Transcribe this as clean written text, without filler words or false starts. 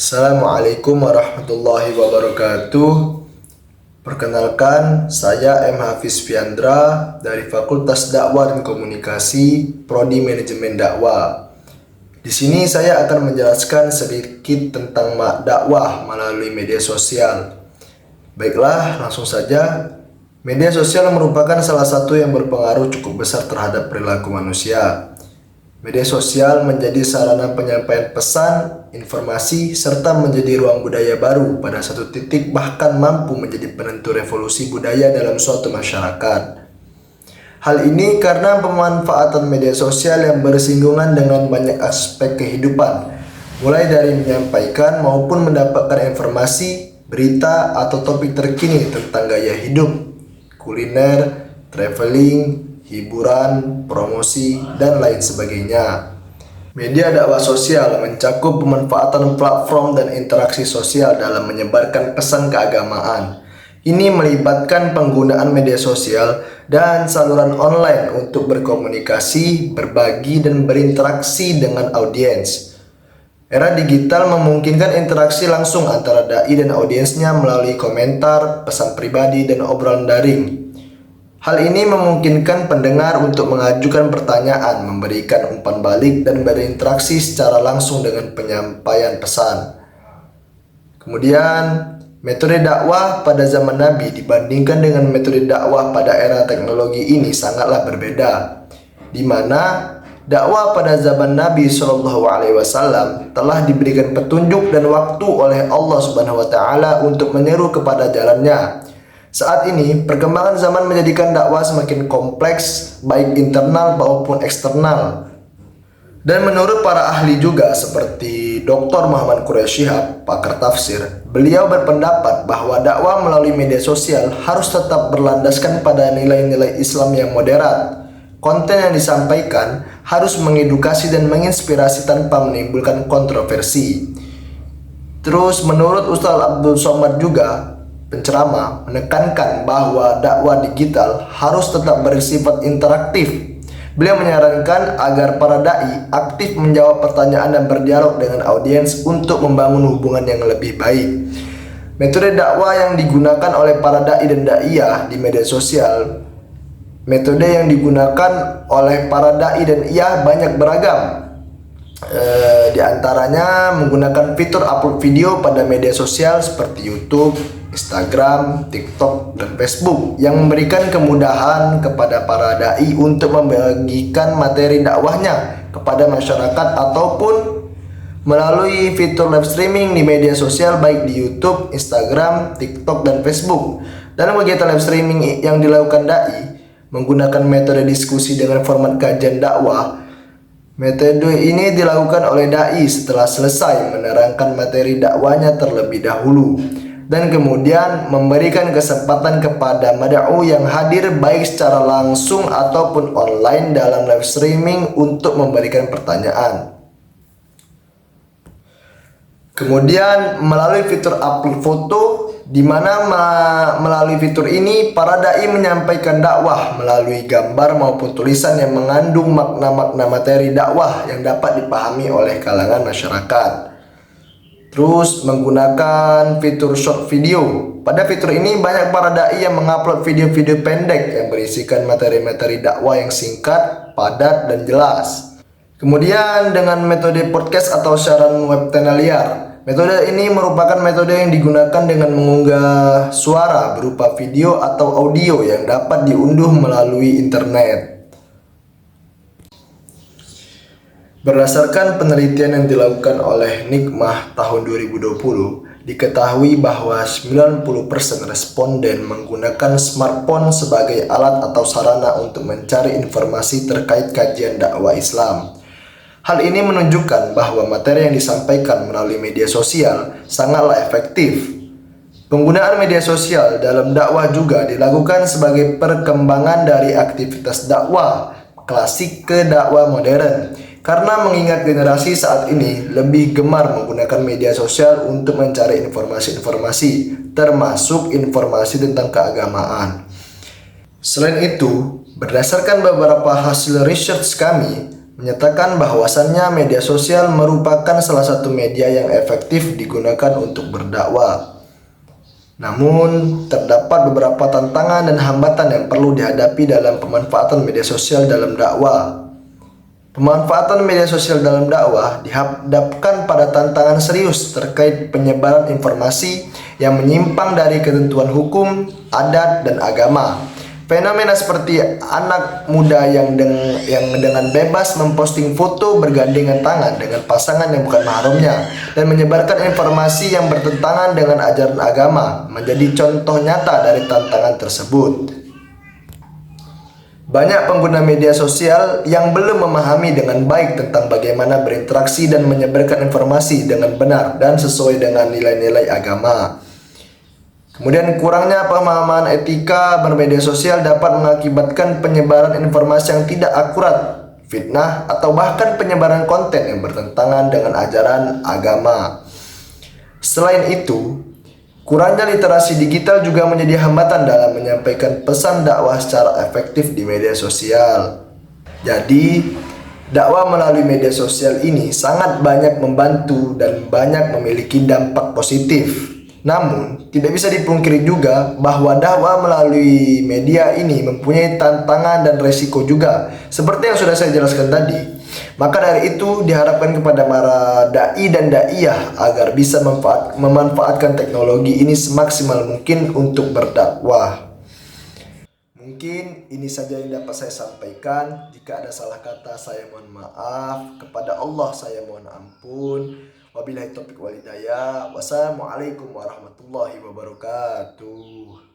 Assalamualaikum warahmatullahi wabarakatuh. Perkenalkan, saya M. Hafiz Fiandra dari Fakultas Dakwah dan Komunikasi, Prodi Manajemen Dakwah. Di sini saya akan menjelaskan sedikit tentang dakwah melalui media sosial. Baiklah, langsung saja. Media sosial merupakan salah satu yang berpengaruh cukup besar terhadap perilaku manusia. Media sosial menjadi sarana penyampaian pesan, informasi, serta menjadi ruang budaya baru pada satu titik, bahkan mampu menjadi penentu revolusi budaya dalam suatu masyarakat. Hal ini karena pemanfaatan media sosial yang bersinggungan dengan banyak aspek kehidupan, mulai dari menyampaikan maupun mendapatkan informasi, berita, atau topik terkini tentang gaya hidup, kuliner, traveling, hiburan, promosi, dan lain sebagainya. Media dakwah sosial mencakup pemanfaatan platform dan interaksi sosial dalam menyebarkan pesan keagamaan. Ini melibatkan penggunaan media sosial dan saluran online untuk berkomunikasi, berbagi, dan berinteraksi dengan audiens. Era digital memungkinkan interaksi langsung antara dai dan audiensnya melalui komentar, pesan pribadi, dan obrolan daring. Hal ini memungkinkan pendengar untuk mengajukan pertanyaan, memberikan umpan balik, dan berinteraksi secara langsung dengan penyampaian pesan. Kemudian, metode dakwah pada zaman Nabi dibandingkan dengan metode dakwah pada era teknologi ini sangatlah berbeda, di mana dakwah pada zaman Nabi SAW telah diberikan petunjuk dan waktu oleh Allah Subhanahu wa Ta'ala untuk menyeru kepada jalannya. Saat ini, perkembangan zaman menjadikan dakwah semakin kompleks, baik internal maupun eksternal. Dan menurut para ahli juga seperti Dr. Muhammad Quraish Shihab, pakar tafsir, beliau berpendapat bahwa dakwah melalui media sosial harus tetap berlandaskan pada nilai-nilai Islam yang moderat. Konten yang disampaikan harus mengedukasi dan menginspirasi tanpa menimbulkan kontroversi. Terus menurut Ustaz Abdul Somad juga, penceramah, menekankan bahwa dakwah digital harus tetap bersifat interaktif. Beliau menyarankan agar para dai aktif menjawab pertanyaan dan berdialog dengan audiens untuk membangun hubungan yang lebih baik. Metode dakwah yang digunakan oleh para dai dan daiyah di media sosial, metode yang digunakan oleh para dai dan iyah banyak beragam. Di antaranya menggunakan fitur upload video pada media sosial seperti YouTube, Instagram, TikTok, dan Facebook yang memberikan kemudahan kepada para dai untuk membagikan materi dakwahnya kepada masyarakat ataupun melalui fitur live streaming di media sosial baik di YouTube, Instagram, TikTok, dan Facebook. Dalam kegiatan live streaming yang dilakukan dai menggunakan metode diskusi dengan format kajian dakwah. Metode ini dilakukan oleh dai setelah selesai menerangkan materi dakwahnya terlebih dahulu, dan kemudian memberikan kesempatan kepada mad'u yang hadir baik secara langsung ataupun online dalam live streaming untuk memberikan pertanyaan. Kemudian melalui fitur upload foto, di mana melalui fitur ini para dai menyampaikan dakwah melalui gambar maupun tulisan yang mengandung makna-makna materi dakwah yang dapat dipahami oleh kalangan masyarakat. Terus menggunakan fitur short video. Pada fitur ini banyak para dai yang mengupload video-video pendek yang berisikan materi-materi dakwah yang singkat, padat, dan jelas. Kemudian dengan metode podcast atau siaran web tanah liar. Metode ini merupakan metode yang digunakan dengan mengunggah suara berupa video atau audio yang dapat diunduh melalui internet. Berdasarkan penelitian yang dilakukan oleh Nikmah tahun 2020, diketahui bahwa 90% responden menggunakan smartphone sebagai alat atau sarana untuk mencari informasi terkait kajian dakwah Islam. Hal ini menunjukkan bahwa materi yang disampaikan melalui media sosial sangatlah efektif. Penggunaan media sosial dalam dakwah juga dilakukan sebagai perkembangan dari aktivitas dakwah klasik ke dakwah modern. Karena mengingat generasi saat ini lebih gemar menggunakan media sosial untuk mencari informasi-informasi, termasuk informasi tentang keagamaan. Selain itu, berdasarkan beberapa hasil research kami, menyatakan bahwasannya media sosial merupakan salah satu media yang efektif digunakan untuk berdakwah. Namun, terdapat beberapa tantangan dan hambatan yang perlu dihadapi dalam pemanfaatan media sosial dalam dakwah. Pemanfaatan media sosial dalam dakwah dihadapkan pada tantangan serius terkait penyebaran informasi yang menyimpang dari ketentuan hukum, adat, dan agama. Fenomena seperti anak muda yang dengan bebas memposting foto bergandengan tangan dengan pasangan yang bukan mahramnya dan menyebarkan informasi yang bertentangan dengan ajaran agama menjadi contoh nyata dari tantangan tersebut. Banyak pengguna media sosial yang belum memahami dengan baik tentang bagaimana berinteraksi dan menyebarkan informasi dengan benar dan sesuai dengan nilai-nilai agama. Kemudian kurangnya pemahaman etika bermedia sosial dapat mengakibatkan penyebaran informasi yang tidak akurat, fitnah, atau bahkan penyebaran konten yang bertentangan dengan ajaran agama. Selain itu, kurangnya literasi digital juga menjadi hambatan dalam menyampaikan pesan dakwah secara efektif di media sosial. Jadi, dakwah melalui media sosial ini sangat banyak membantu dan banyak memiliki dampak positif. Namun, tidak bisa dipungkiri juga bahwa dakwah melalui media ini mempunyai tantangan dan resiko juga, seperti yang sudah saya jelaskan tadi. Maka dari itu diharapkan kepada para dai dan daiyah agar bisa memanfaatkan teknologi ini semaksimal mungkin untuk berdakwah. Mungkin ini saja yang dapat saya sampaikan. Jika ada salah kata saya mohon maaf. Kepada Allah saya mohon ampun. Wabillahi taufiq wal hidayah. Wassalamualaikum warahmatullahi wabarakatuh.